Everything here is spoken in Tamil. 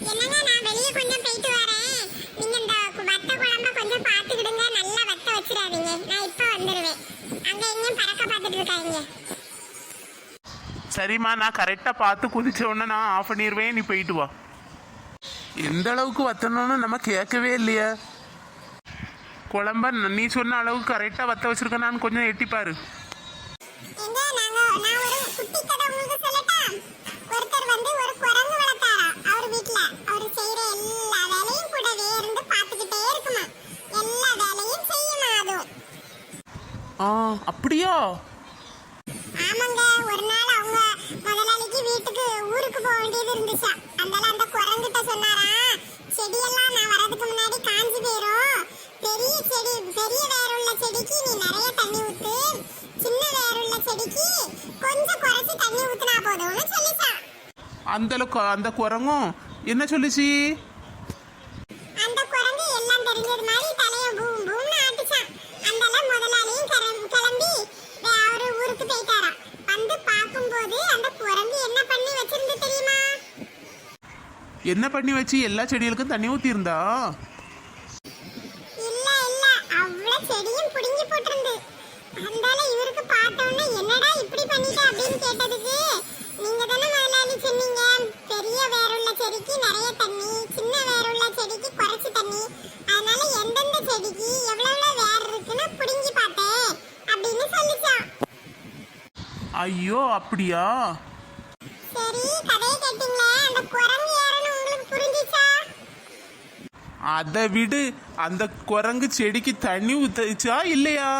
என்னங்க நான் வெளிய கொஞ்சம் போயிட்டு வரேன். நீங்க இந்த வத்த குழம்ப கொஞ்சம் பாத்துக்கிடுங்க. நல்லா வத்த வச்சிராதீங்க. நான் இப்ப வந்துருவேன். அங்க எங்கேயும் பறக்க பார்த்துட்டு இருக்காங்க. சரிம்மா, நான் கரெக்டாக பார்த்து குதிச்ச உடனே நான் ஆஃப் பண்ணிடுவேன். நீ போயிட்டு வா. எந்த அளவுக்கு வத்தணும்னு நம்ம கேட்கவே இல்லையா? குழம்ப நீ சொன்ன அளவுக்கு கரெக்டாக வத்த வச்சிருக்கேன்னு கொஞ்சம் எட்டிப்பாரு. எங்க நான் ஒரு குட்டி கதை உங்களுக்கு சொல்லட்டா? ஒருத்தர் வந்து ஒரு குரங்கு வளர்த்தாரா அவர் வீட்ல. அவர் செய்யற எல்லா வேலையும் கூடவே இருந்து பார்த்துக்கிட்டே இருக்குமா. எல்லா வேலையும் செய்யுமா அதுவும். அப்படியா? ஆமாங்க. ஒரு நாள் அவங்க முதலாளிக்கு வீட்டுக்கு ஊருக்கு போக வேண்டியது இருந்துச்சா. அதனால அந்த குரங்கிட்ட சொன்னாரா, செடியெல்லாம் நான் வரதுக்கு முன்னாடி காஞ்சி போயிரும். பெரிய செடி, பெரிய வேருள்ள செடிக்கு நீ நிறைய தண்ணி ஊத்து, சின்ன வேருள்ள செடிக்கு கொஞ்சம் குறைச்சி தண்ணி ஊத்துனா போதும்னு சொல்லிச்சான். அந்த குரங்கும் என்ன சொல்லிச்சு? அந்த குரங்கு எல்லாம் தெரிஞ்சது மாதிரி தலைய பூம் பூம்னு ஆட்டுச்சான். அந்தால முதலாளியும் கிளம்பி அவரு ஊருக்கு போயிட்டாராம். வந்து பார்க்கும்போது அந்த குரங்கு என்ன பண்ணி வச்சிருந்து தெரியுமா? என்ன பண்ணி வச்சு எல்லா செடிகளுக்கும் தண்ணி ஊத்தி இருந்தா? இல்ல இல்ல, அவ்வளவு செடியும் புடுங்கி போட்டிருந்து. அந்தால இவருக்கு பார்த்தோன்னே என்னடா இப்படி பண்ணிட்ட அப்படின்னு கேட்டதுக்கு, நீங்க தானே முதலாளி சொன்னீங்க பெரிய வேருள்ள செடிக்கு நிறைய தண்ணி, சின்ன வேருள்ள செடிக்கு குறைச்சு தண்ணி, அதனால எந்தெந்த செடிக்கு எவ்வளவு வேர் இருக்குன்னு புடுங்கி பார்த்தேன் அப்படின்னு சொல்லிச்சான். ஐயோ, அப்படியா? சரி, கதையை கேட்டீங்களே, அந்த குரங்கு யாருன்னு உங்களுக்கு புரிஞ்சுச்சா? அதை விடு. அந்த குரங்கு செடிக்கு தண்ணி ஊத்துச்சா இல்லையா?